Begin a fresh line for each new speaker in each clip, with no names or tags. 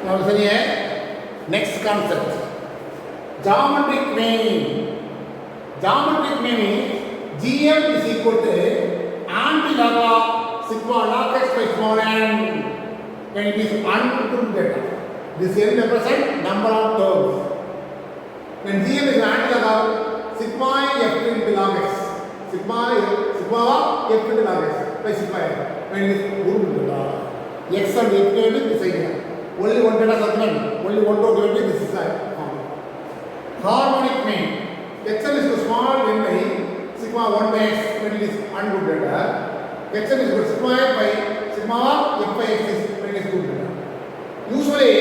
Now listen here. Next concept. Geometric mean. Geometric mean is GM is equal to anti-log of sigma log x by small n when it is ungrouped data. This n represents number of terms. When GM is anti-log of sigma f into log x, sigma f into log x by sigma f when it is grouped data. X and f is the same. Only one data segment, only one row given this is harmonic mean. Xn is too small when by sigma 1 by x when it is ungrouped data. Xn is equal to sigma f by sigma f by x is when it is grouped data. Usually,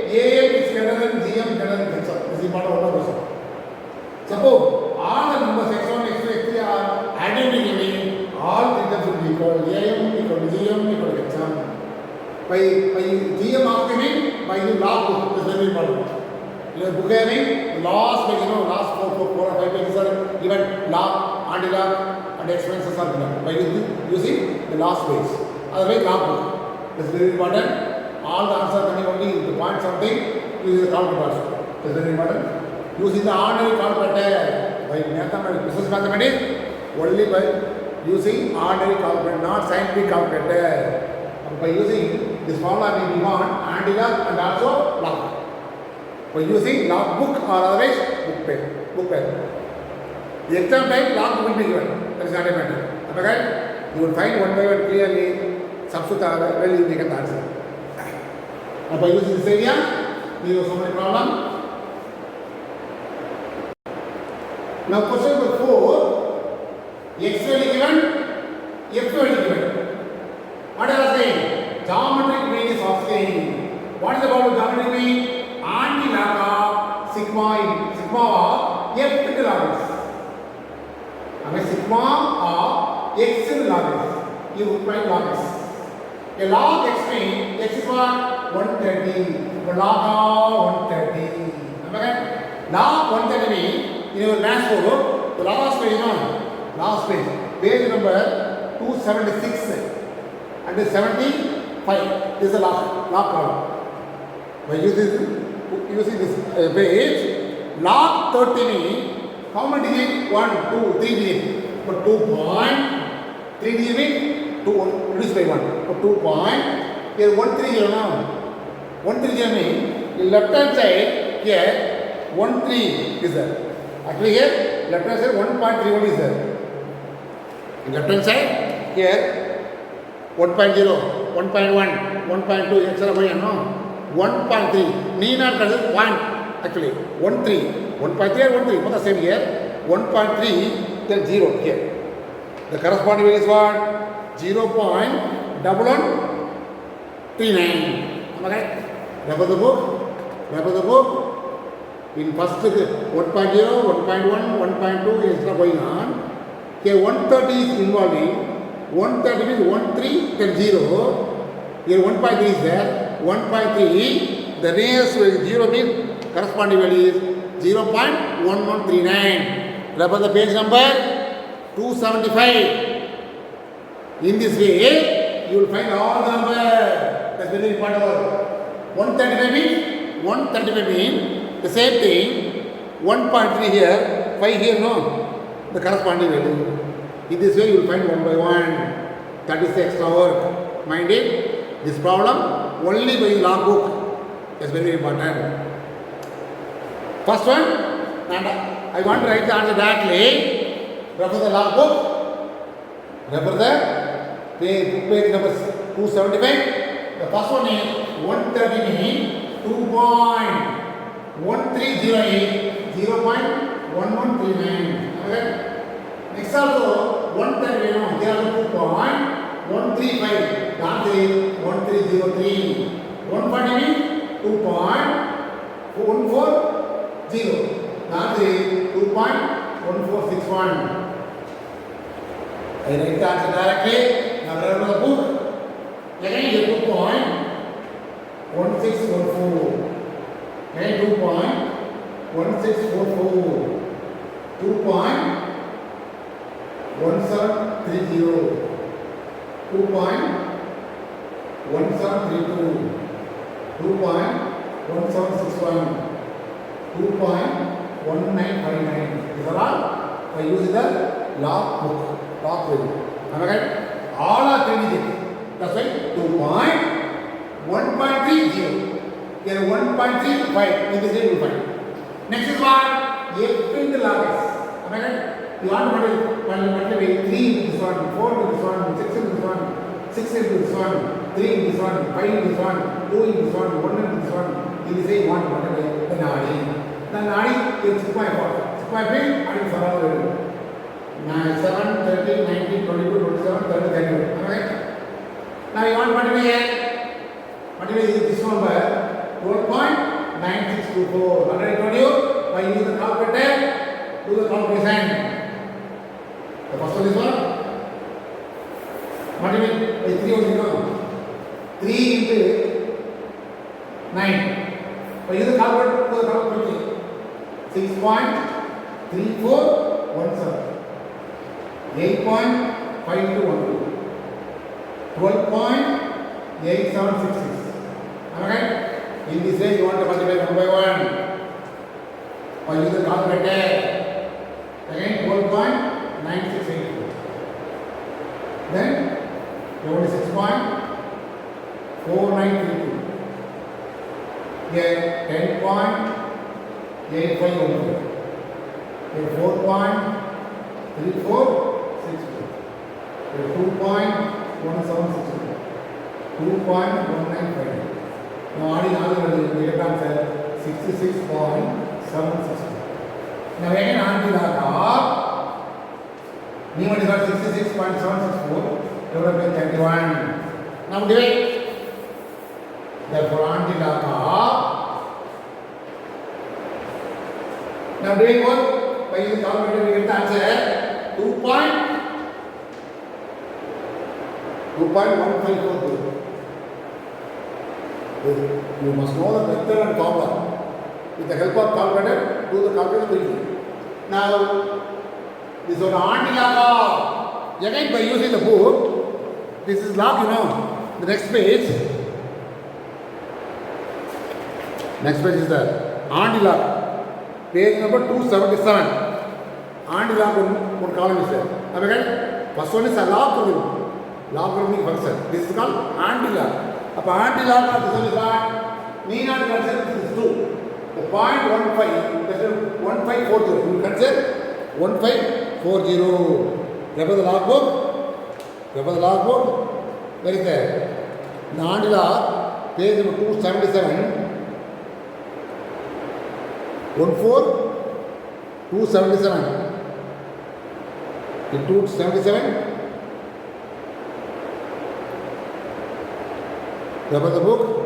AM is greater than GM greater than Xn. This is important one of this. Suppose all the numbers x1, x2, x3 are identically, all three terms will be equal. AM equal to GM equal to Xn. By GM asking me, by the log book, this is very important. In the book having last page, last 4 or 5 pages are given log, anti-log and expenses are given by using the last page. Otherwise, log book. This is very important. All the answers coming only to point something using the calculator. This is very important. Using the ordinary calculator by mathematics, business mathematics, only by using ordinary calculator, not scientific calculator. By using this formula we want anti-log and also log. By using log book or otherwise book pen. The exam time log will be given. That is not a matter. Okay? You will find one by one clearly substitute well you make an answer. By using this area, we have so many problems. Now question number 4, x value given, f value given. What are they? Geometric mean is asking. What is about geometric mean? Anti-log of sigma of f into log x. Sigma of x into log x. You find log x. A log x mean x is what? 130. Log of 130. Okay? Log 130 mean in your math book, the last page, page number 276 and 75. This is a log column. By using this page, log 30 means how many digits? 1, 2, 3 digits. For 2.3 digits, 2 reduced by 1. For 2 point, here 130 now. 130 means the left hand side here 13 is there. Actually here left hand side 1.31 is there. In left hand side here 1.0, 1.1, 1.2, etc. 1.3. Need not consider point actually. 1.3 or 1.3, both the same here. 1.3 then 0 here. The corresponding value is what? 0.1139. Okay? Refer the book. In first 1.0, 1.1, 1.2 is going on. Here 130 is involving. 130 means 13 then 0. Here 1.3 is there. 1.3. The nearest 0 means corresponding value is 0.1139. Refer the page number 275. In this way, you will find all the numbers. That's very important. 135 means the same thing. 1.3 here, 5 here, no. The corresponding value. In this way, you will find 1 by 1. That is the extra work. Mind it. This problem only by log book. That's very important. First one, and I want to write the answer directly. Refer the log book. Refer the page number 275. The first one is 130 means 2.1308, 0.1139. Okay? Next also 130, here also 2.135. The answer is 1303. 140 means 2.140. The answer is 2.1461. I write the answer directly. Now remember the book. Again here 2.1614. Again 2.1644. 2.1730. 2.1732. 2.1761, 2.1959. These are all by using the log book, log value. Am I right? All are 3 digits. That's why 2.1.30. Here 1.35 in this way you will find. Next is what? F into log s. Am I right? You want to multiply 3 into this one, 4 into this one, 6 into this one, 6 into this one, 3 into this one, 5 into this one, 2 into this one, 1 into this one. In this way you want to multiply the nadi. The nadi is 6.4. 6.5 and it's around 7, 30, 19, 22, 27, 30, 32. Am I right? Now you want to multiply here. Multiply this number 12.9624. Already told you by using the calculator, do the calculation. The first one is what? Multiply by 3 only, no? 3 into 9. By using the calculator, do the calculation. 6.3417. 8.5212. 12.8766. Am I right? In this way, you want to multiply 1 by 1. Or use the calculator. Again, 12.9684. Then, 26.4932. Here, 10.8512. Here, 4.3462. Here, 2.1762. 2.195. Now adding all the get answer 66.762. Now again add the log of new one is 66.764 divided by 31. Now divide. Therefore add the log of. Now doing what? By using calculator we get the answer 2.1542. You must know the method and formula. With the help of calculator, do the calculation quickly. Now, this is an aunty log. Again, by using the book, this is log, you know. The next page is the aunty log. Page number 277. Aunty log one column is there. Again, first one is a logarithmic function. This is called aunty log. Now, aunty log of this one is what? Need not consider this is 2. The 0.15, consider 1540. You will consider 1540. Remember the log book? Where is that? The aunty log, page number 277. 277. Into 77. Remember the book?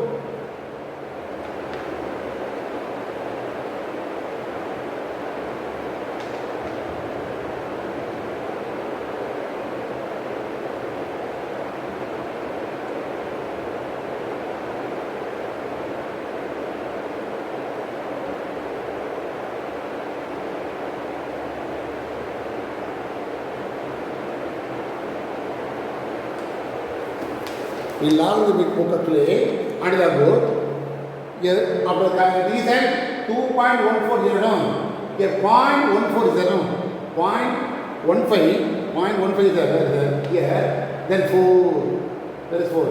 We learn the big book actually, and the book. Here, after these and 2.140 no. Here 0.14 is there no. 0.15 is there. Here, then 4. That is 4.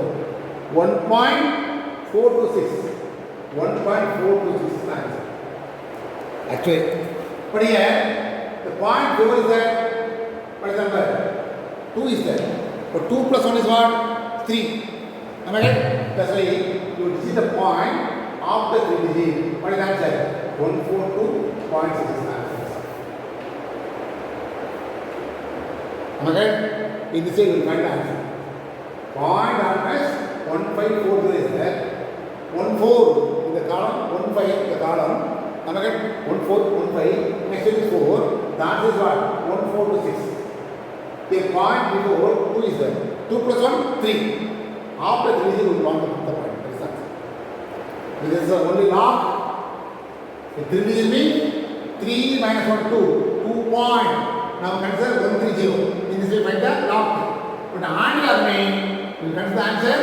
1.426. 1.426 times. Actually, but here the 0.4 is there. What is number? 2 is there. But 2 plus 1 is what? 3. Am I right? That's why you see the point after 3 digit. What is the answer? 142.6 answer. Am I right? In this way you will find the answer. Point always 1540 is there. 14 in the column, 15 in the column. Am I right? 15. Next is 4. The answer is what? 1426. The point before 2 is there. 2 plus 1, 3. After 3 digit, we want to put the point. That is the answer. This is the only log. The 3 digit means 3 minus 1, 2. 2 point. Now consider 130. In this way, find the log. But the aunty log means, we will consider the answer.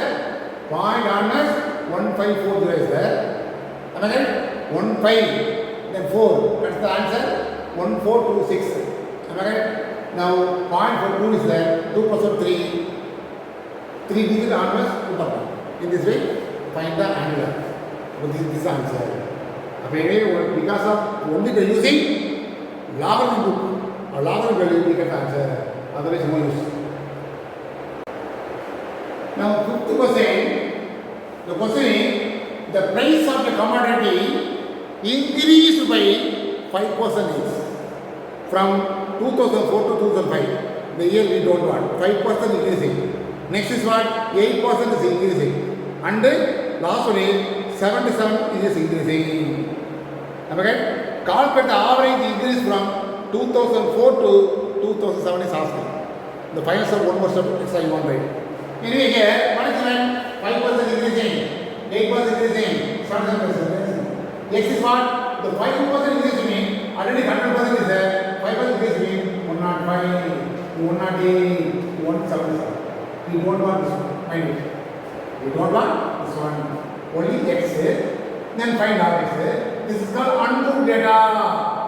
Point minus 1540 is there. Am I right? 15, then 4. That's the answer. 1426. Am I right? Now, point for 2 is there. 2 plus 3. 3 digit almost 2 per. In this way, find the angular. So this answer. Because of only by using logarithm book or logarithm value, we get the answer. Otherwise, no use. Now, fifth question. The question is, the price of the commodity increased by 5% from 2004 to 2005. The year we don't want. 5% increasing. Next is what? 8% is increasing. And last one is 77 is increasing. Am I right? Calculate the average increase from 2004 to 2007 is asking. The final step, one more step, extra you want right. Anyway, here, what is given? 5% increasing, 8% increasing, 77%. X is what? The 5% increase means already 100% is there. 5% increase means 105, 108, 177. We don't want this one. Mind it. We don't want this one. Only X, then find out X. This is called unbooked data.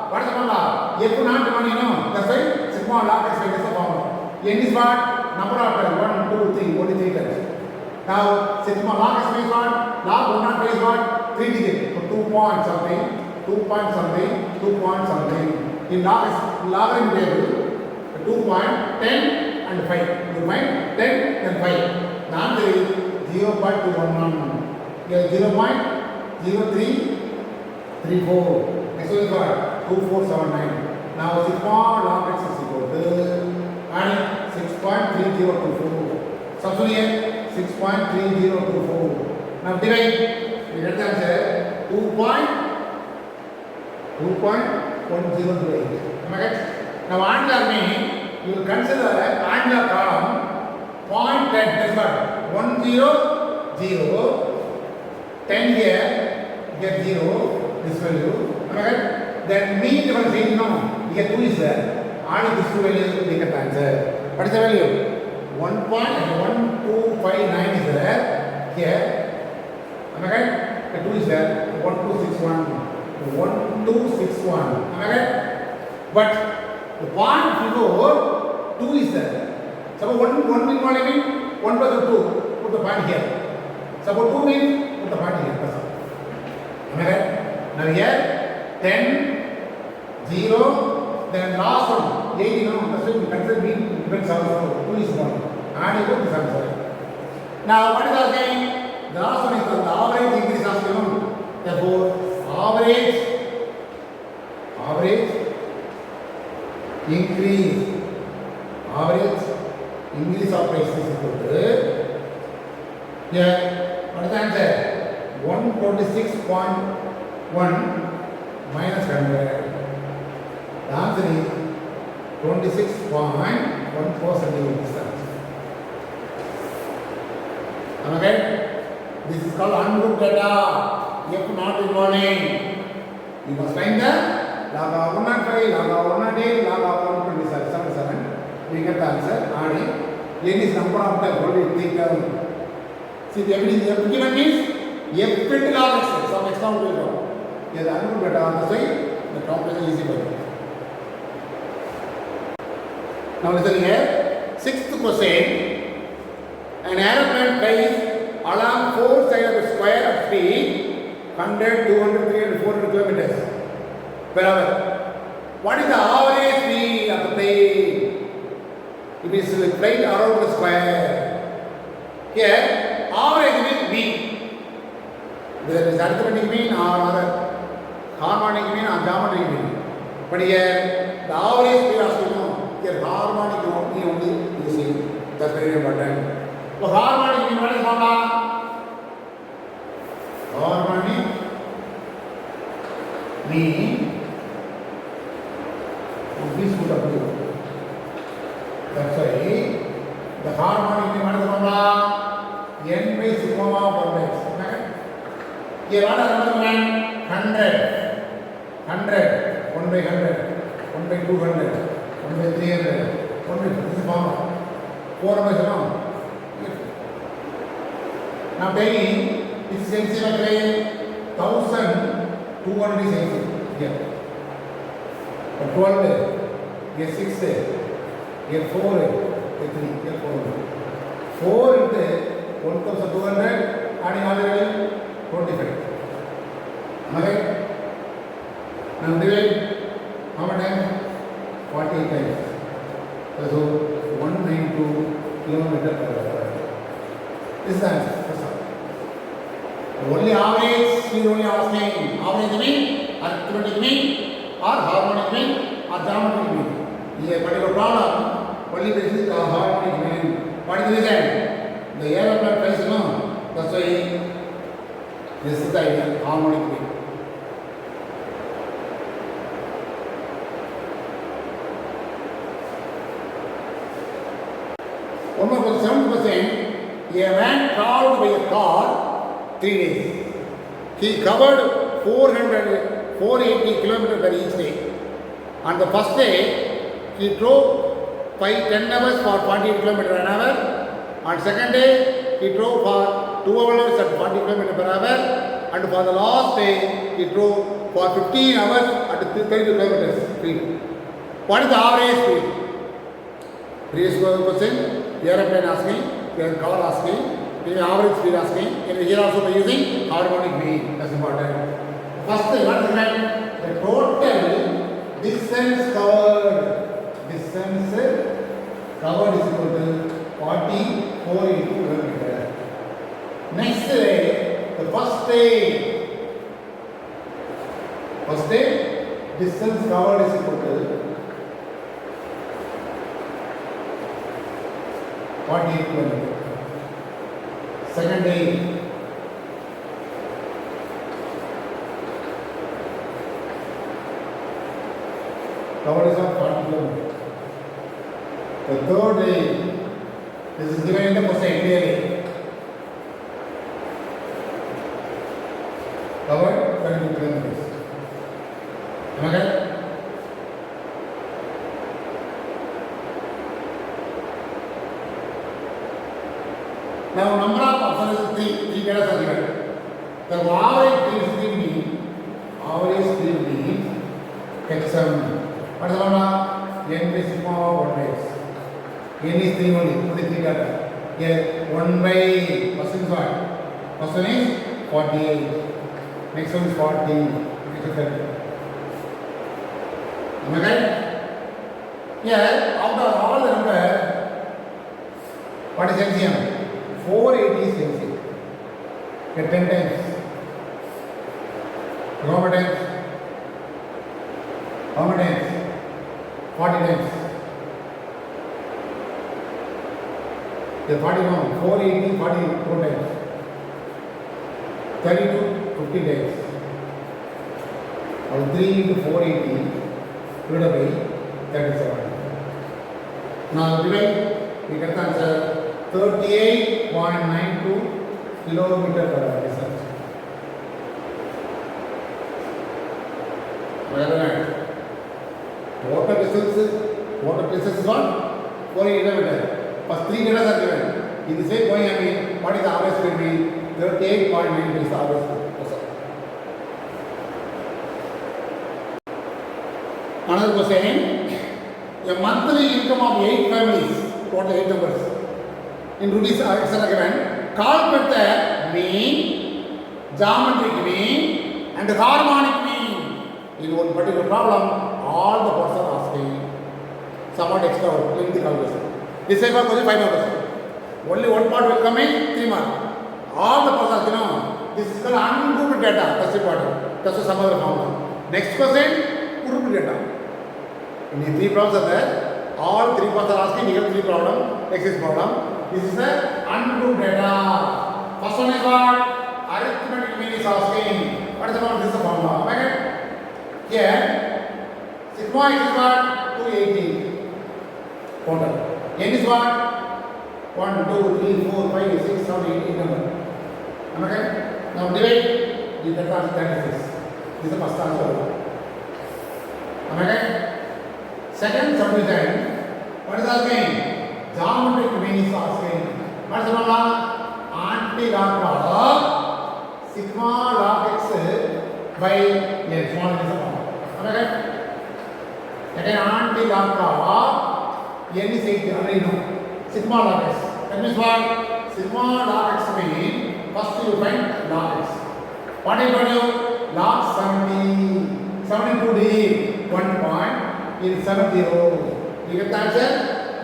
What is the formula? F not money, no. That's why sigma log X is the formula. N is what? Number of times. 1, 2, 3. Only 3 times. Now, sigma log X is what? Log 105 is what? 3 digits. So 2 point something, 2 point something, 2 point something. In logarithm table, 2 point, 10 and 5. You find 10 and 5. The answer is 0.211. Here 0.0334. Next one is what? 2479. Now sigma log X is equal to and 6.3024. Substitute here 6.3024. Now divide. We get the answer 2.1028. Am I right? Now angular means you will consider angular column 0.10. That's what? 1 0 0. 10 here, get 0, this value. Am I right? Then mean difference is no. Here 2 is there. Add this 2 value, we get the answer. What is the value? 1.1259 is there. Here. Am I right? The 2 is there. 1261. 1261. Am I right? But the point before 2 is there. Suppose 1 means what I mean? 1 plus 2. Put the point here. Suppose 2 means put the point here. That's all. Am I right? Now here 10, 0, then last one 8. No, that's why we consider mean depends also. 2 is 1. And you put this answer. Now what is asking? The last one is the average increase asking. Therefore, average increase of price is equal to here. What is the answer? 126.1 minus 100. The answer is 26.1% is the answer. Okay? This is called unbooked data. If not involving, you must find the log of 105, log of 108, log of 127. We get the answer. And n is number of the whole thing. See, the everything given means every log X, some extra will go. Here the unbooked data on the side, the calculation is easy for you. Now listen here. Sixth question. An aeroplane flies along 4 sides of a square at speed 100, 200, 300, 400 kilometers per hour. What is the average speed of the plane? It is flying around the square. Here, average means V. Whether it is arithmetic mean or harmonic mean or geometric mean. But here, the average speed of speed, here harmonic mean only you see. That's very important. So harmonic mean what is formula? Harmonic mean this put up here. That's why the harmonic mean what is the formula? N by sigma of 1 by x. Here what is the number? 100. 1 by 100. 1 by 200. 1 by 300. 1 by this is formula. 4 by 7. Now taking This is LCM again. 1200 is LCM here. 12, here 6, here 4, here 3, here 4. 4 into 1200, adding another 25. Okay? Now divide how many times? 48 times. So 192 kilometers per hour. This is the answer. That's all. Only average is only asking. Average mean, arithmetic mean, or harmonic mean, or geometric mean. This particular problem only basis is harmonic mean. What is the reason? The aeroplane price, no? That's why this is the idea, harmonic mean. One more question, 70%. A man traveled by a car 3 days. He covered 480 kilometers per each day. On the first day, he drove 10 hours for 48 kilometers an hour. On second day, he drove for 2 hours at 40 kilometers per hour. And for the last day, he drove for 15 hours at 32 kilometers speed. What is the average speed? Previous question, aeroplane asking, car asking, average speed asking, and here also by using harmonic mean. That's important. First thing, what is that? The total distance covered. Distance covered is equal to 44 into kilometer. Next day, the first day. First day, distance covered is equal to 48 kilometers. Second day, covered is of 40 kilometers. The third day, this is given in the question clearly. Covered 32 kilometers. Am I right? Now number of observations 3 data are given. The average speed mean HM. What is the one? N by sigma 1 by. N is 3 only 3 data. Here 1 by first is what? First one is 48. Next one is 40. Next is 30. Am I right? Here after all the number, what is LCM? 480 is LCM. Get 10 times. How many times? How many times? 40 times. The 41, 480, 44 times. 32, 50 times. Or 3 into 480 divided by 37. Now divide, we get the answer 38.92 kilometer per hour distance. Water distance is what? 48 kilometers. First 3 data are given. In the same going, I mean, what is the average speed mean? 38.92 is the average speed. Another question. A monthly income of 8 families, total 8 numbers. In rupees are given. Calculate the mean, geometric mean, and harmonic mean. In one particular problem, all the parts are asking somewhat extra in the calculation. This type of question 5 marks. Only one part will come in 3 marks. All the parts are this is called ungrouped data. That's important. That's some other formula. Next question, grouped data. In the 3 problems are there. All 3 parts are asking here 3 problem. Next is problem. This is the ungrouped data. First one is what? Arithmetic mean is asking. What is the formula? This is the formula. Okay? Here, sigma is what? 280. Total. N is what? 1, 2, 3, 4, 5, 6, 7, 8 number. Okay? Now divide. You get the answer 36. This is the first answer. Okay? Second subdivision. What is asking? Geometric mean is asking. What is the formula? Anti-dot product sigma log x by n small is the form. Okay? Again, anti-log of n is 8 already know. Sigma log x. That means what? Sigma log x means first you find log x. What I told you? Log 70. 72 1.70. You get the answer?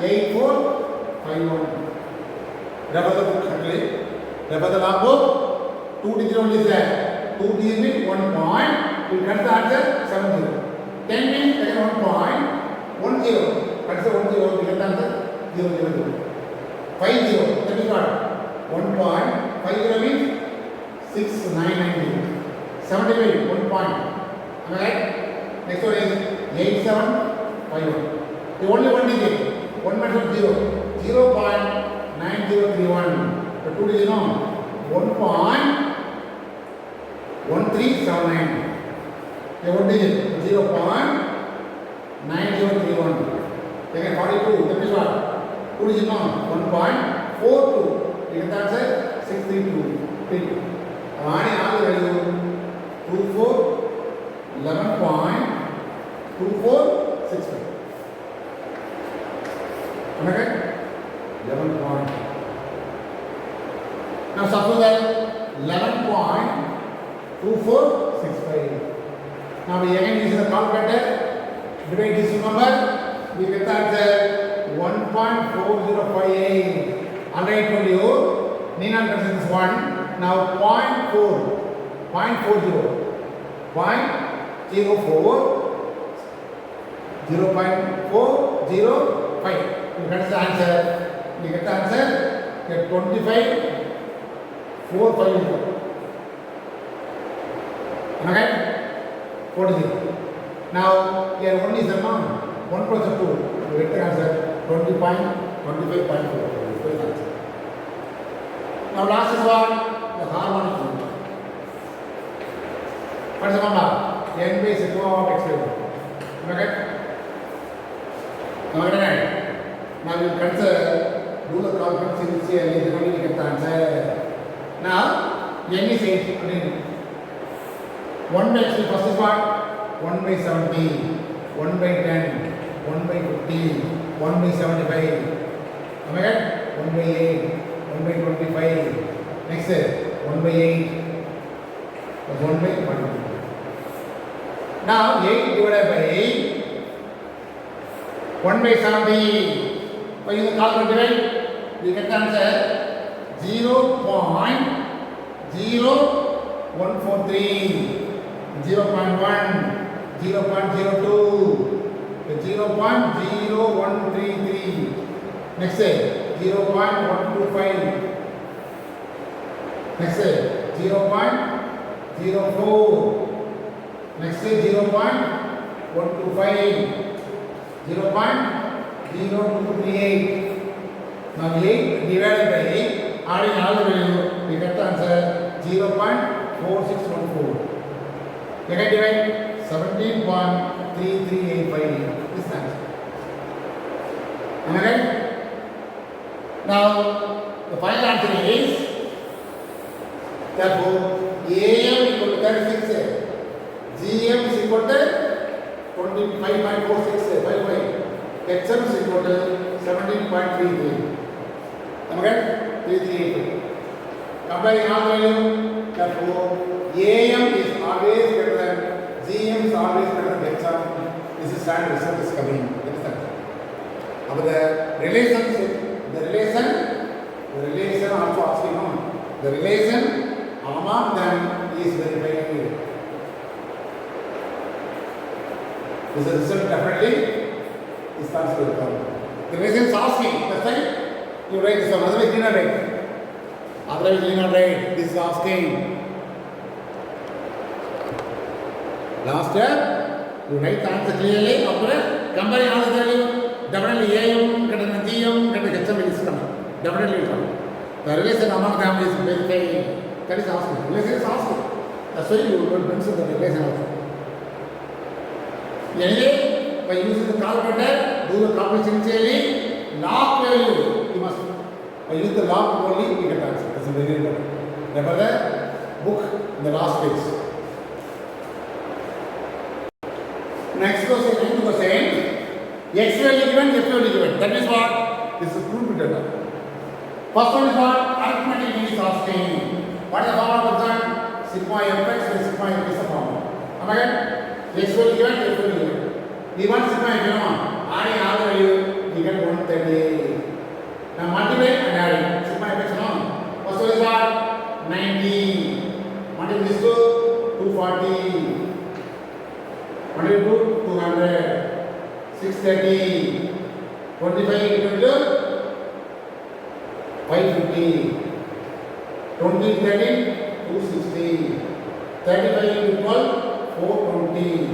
8451. Refer the book actually. Refer the log book. 2 digit only is there. 2 digit means 1 point. You get the answer 70. 10 means again 1.10. Answer 10. You get the answer 0 0 0. 50. That is what? 1.50 means 6990. 75 1 point. Am I right? Next one is 8751. The only one digit. 1 minus 0. 0.9031. The 2 digit no. 1.1379. The 1 digit 0.9031. Again 42. That is what? 2 digit no. 1.42. You get the answer 6323. Avani all the value 24 11.2465. Am I right? 11 point. Now suppose that 11.2465. Now we again use the calculator. Divide this number. We get the answer 1.4058. Already told you. Need not consider this one. Now 0.40. 0.405. You get the answer. You get the answer. Get 25,450. Okay? 40. Now here 1 is the number. 1 plus 2. You get the answer. 25.4. Now last is what? The harmonic group. What is the formula? N by sigma of x squared. Okay? Now you consider, do the calculation and you will get the answer. Now, n is 8. 1 by x first is what? 1 by 70, 1 by 10, 1 by 50, 1 by 75. Am I right? 1 by 8, 1 by 25. Next, 1 by 8 plus 1 by 1. Now, 8 divided by 1 by 70. By using the calculator, we get the answer 0.0143, 0.1, 0.02, 0.0133. Next, 0.125. Next, 0.04. Next, 0.125. 0.0238. Now 8 divided by 8, adding all the value, we get the answer 0.4614. Again divide 17.3385. This is the answer. Am I right? Now the final answer is, therefore AM equal to 36, GM is equal to 25.4655. XM is equal to 17.33. Am I right? 3385. Comparing all the value, therefore AM is always better than GM is always better than XM. This is standard result is coming. Understand? Now the relationship, the relation also asking on. The relation among them is verified. This is result definitely is transferred to come. The reason is asking, that's why you write this one, otherwise you not write. Otherwise you not write. This is asking. Last year, you write the answer clearly, after comparing all the value, definitely AM, GM, HM is coming. Definitely will come. The relation among them is verified. That is asking. Relation is asking. That's why you will mention the relation also. Anyway, by using the calculator, do the calculation initially, log value, you must, by using the log only, we get answer. That's a very important. Remember that? book in the last page. Next question. X value given, F value given. That is what? This is proof data. First one is what? Arithmetic is asking. What is the formula of that? Sigma fx and sigma f is the formula. Am I right? X value given, F value given. We want sigma f, adding all the value, we get 130. Now multiply and adding. Sigma fx, first one is what? 90. Multiply this to 240. Multiply to 200. 630. 25 into 550. 20, 30, 260. 35 into 12, 420.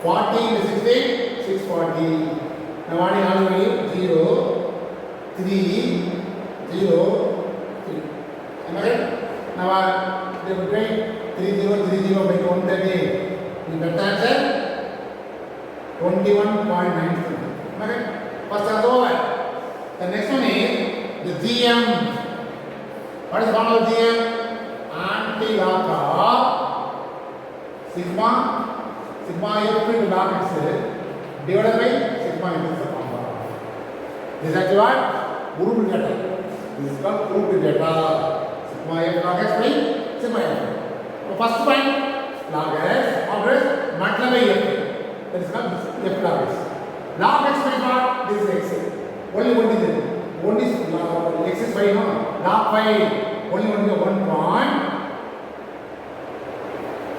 40 into 16, 640. Now adding all the value 0, 3, 0, 3. Am I right? Now they will take 3030 by 130. You get the answer 21.93. Am I right? First answer over. The next one is the GM. What is the formula of GM? Anti-log of sigma f into log x divided by sigma f is the formula. This is actually what? Proof data. This is called proof data. Sigma f log x by sigma f. So first point log x address multiplied by f. That is called f log x. Log x means what? This is x. Only one is it. One is x is 5, no? Log 5. Only one is 1 point.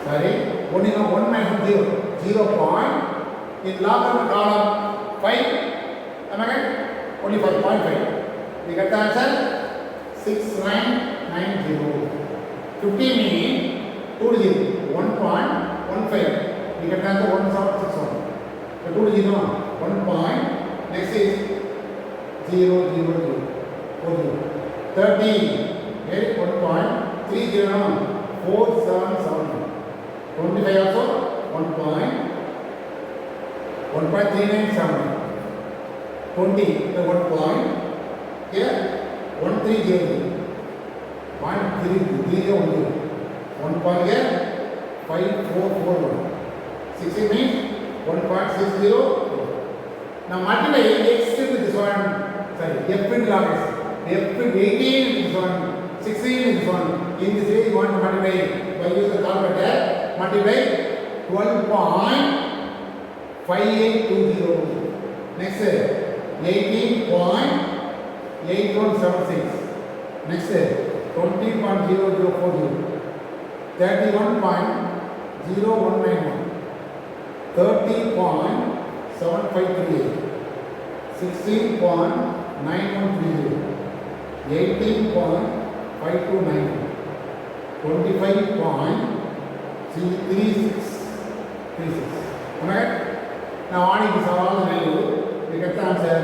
Sorry. Only 1 minus 0. 0 point. In log of the column 5. Am I right? Only 5.5. We get the answer 6990. 50 means 2 to 0. 1.15. We get the answer 1761. So 2 to 0. 1 point. Next is 0, 0, 0. 30. Here 1 point. 3, 0, 4, 7, 7. 25 also 1 point. 1.397. 20, the 1 point. Here 1300. 0.301. 1 point here 5441. 16 means 1.60. Now multiply x into this one. Sorry, f into log x. F into 18 into this one. 16 into this one. In this way you want to multiply by using the calculator. Multiply 12.5820. Next 18.8176. Next 20.0040. 31.0191. 30.7538. 16.9130. 18.5290. 25.36. Am I right? Now adding this all the value, we get the answer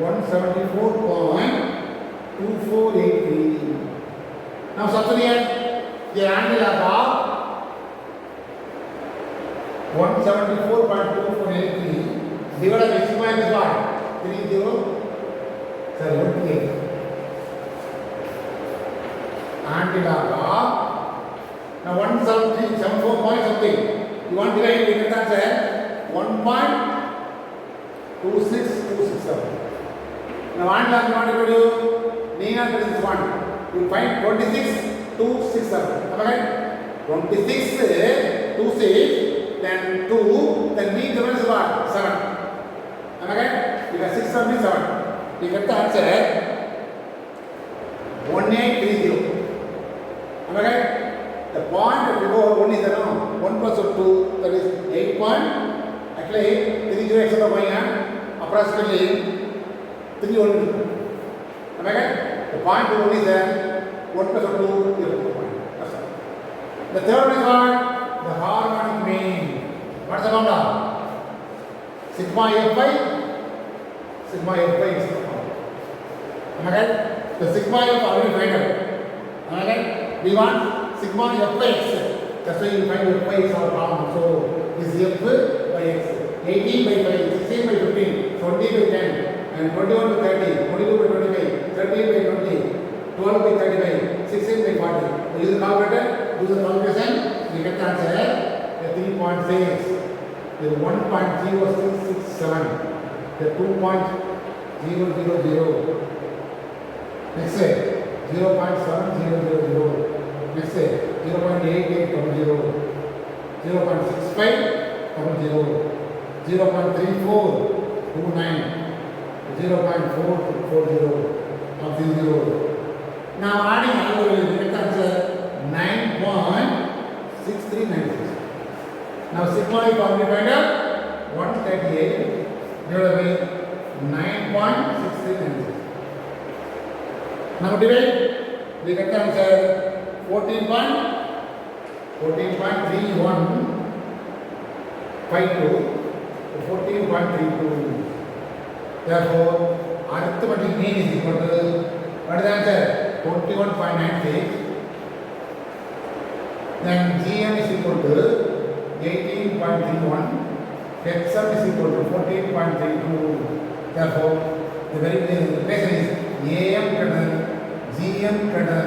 174.2483. Now substitute the anti-log of 174.2483 divided by sigma is what? 138. Anti-log of now 174 point something. You want to divide with the answer 1.26267. Now anti-log you want to do mean answer is 1. You find 26.267. Am I right? 26.26 then 2 then mean difference is what? 7. Am I right? You have 6 means 7. You get the answer 1830. Am I right? The point before 1 is 1 plus 2, that is 8 point. Actually 30 extra going on approximately 3 only. Am I right? The point 1 is 1 plus 2 is 2 point. That's all. The third one is what? The harmonic mean. What's the formula? Sigma Fy. Sigma Fy is the formula. Am I right? The sigma F already find out. Am I right? We want sigma Fx. That's why you find Fy is our problem. So this is F by x. 18 by 5, 16 by 15, 20 by 10, and 21 by 30, 22 by 25, 13 by 20, 12 by 35, 16 by 40. So use the calculator, do the calculation, you get the answer. The 3.6, the 1.0667, the 2.000. Next say 0.7000. Next say 0.8800, 0.6500, 0.3429, 0.440 of these zeros. Now adding all the way, you get the answer 9.6396. Now sigma is probably find out 138 divided by 9.6396. Now divide, we get the answer 14.3152 to 14.32. Therefore, arithmetic mean is equal to, what is the answer? 21.96. Then GM is equal to 18.31. HM is equal to 14.32. Therefore, the very relation is AM greater, GM greater,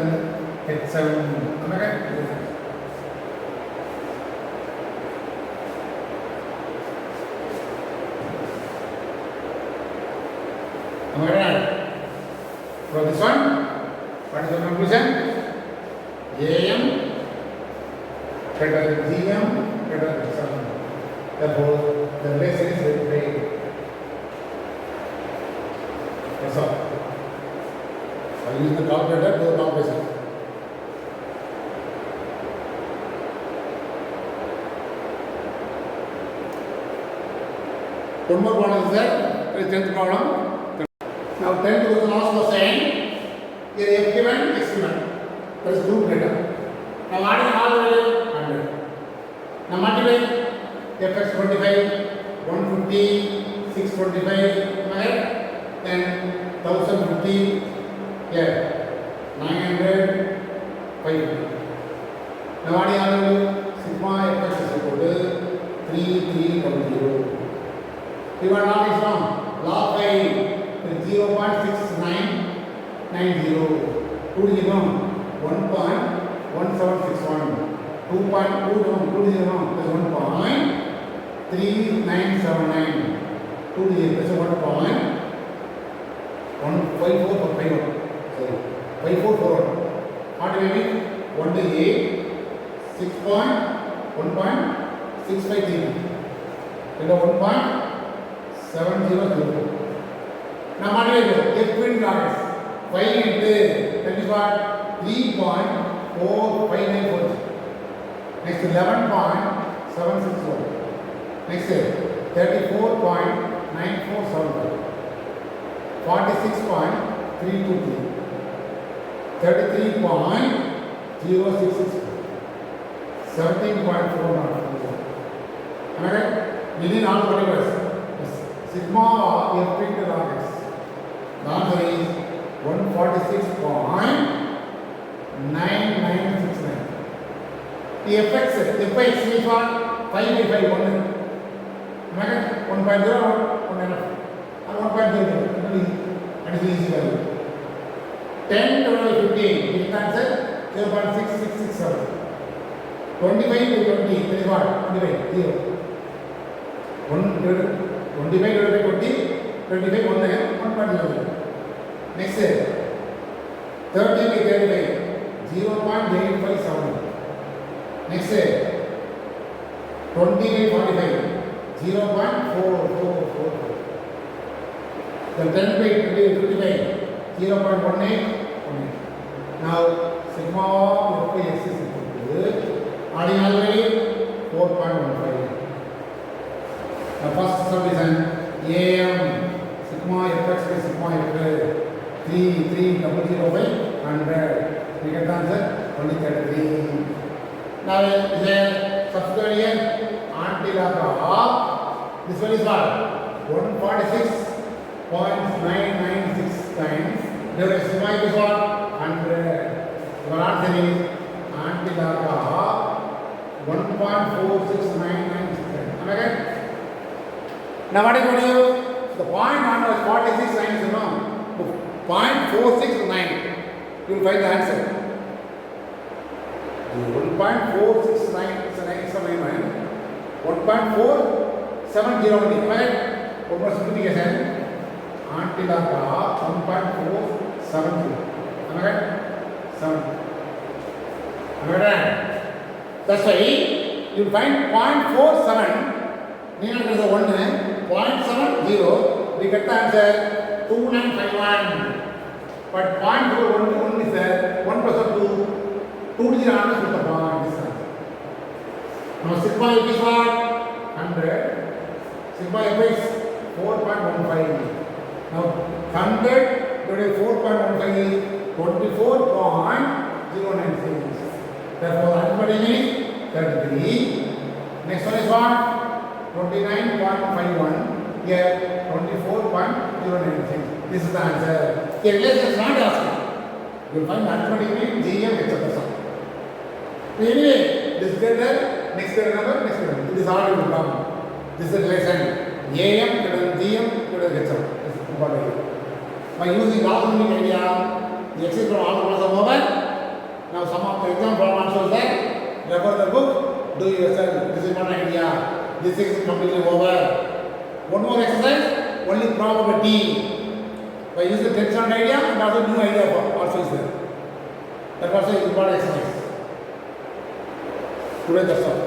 HM. Am I right? Am I right? For this one, what is the conclusion? AM greater GM greater HM. Therefore, the relation is very great. That's all. I use the calculator to do the calculation. One more problem is there. That is 10th problem. Now 10th question also saying here f given, x given. That is group data. Now adding all the value 100. Now multiply fx 25, 150, 625, then 1050, here 900, 550. Now adding all the value sigma fx is equal to 3300. We want log is wrong. Log by 0.6990. 2 is wrong. 1.1761. 2.2 wrong. 2 is wrong. That's 1.3979. 2 is that's 1.154 for 5. Sorry. 5441. What do we mean? 1 to 8. 1.653. And 1.7004. Now what do we do? F in brackets. 5 into that is what? 3.4594. Next 11.761. Next 34.9475. 46.323. 33.0664. 17.404. Am I right? Within all particulars. Sigma f into log x. The answer is 146.9969. The fx is what? 5 by 5, 1. Am I right? 1.0 or 1.0? Or 1.0. That is the easy value. 10 divided by 15. Which answer? 0.6667. 25 by 20. That is what? 25. 0. 25 divided by 20, 25 1 1.0. Next 30 by 35, 0.857. Next 20 by 45, 0.4444. Then 10 by 55, 0.1818. Now sigma of x is equal to adding already 4.15. The first subdivision AM sigma fx by sigma f 3300 by 100. We get the answer 2033. Now here substitute here anti log of this one is what? 146.996 times divided by sigma is what? 100. Our answer is anti log of 1.46996 times. Am I right? Now what is going to do? The point on was 46 times, you know. 0.469. You will find the answer. 1.4699, 1.470 only, right? One more simplification. Until after 1.470. Am I right? 7. Am I right? That's why you find 0.47. Near to the 1, 0.70. We get the answer 2951. But 0.41 is there. 1 plus of 2. 2 digit answer with the point. This answer. Now sigma f is what? 100. Sigma f is 4.15. Now 100 divided by 4.15 is 24.096. Therefore arithmetic is 33. Next one is what? 29.51. Here 24.096. This is the answer. Here let's just not ask you. You will find arithmetic means GM etc. Anyway, this grader, next grader number, next grader. This is all you will come. This is the relation. AM greater than GM greater than HM. This is important. By using logarithmic idea, the exit from all was over. Now some of the exam problem answers there. Refer the book, do yourself. This is one idea. This is completely over. One more exercise, only probability. By using the tension idea and also new idea also is there. That was an important exercise. Today that's all.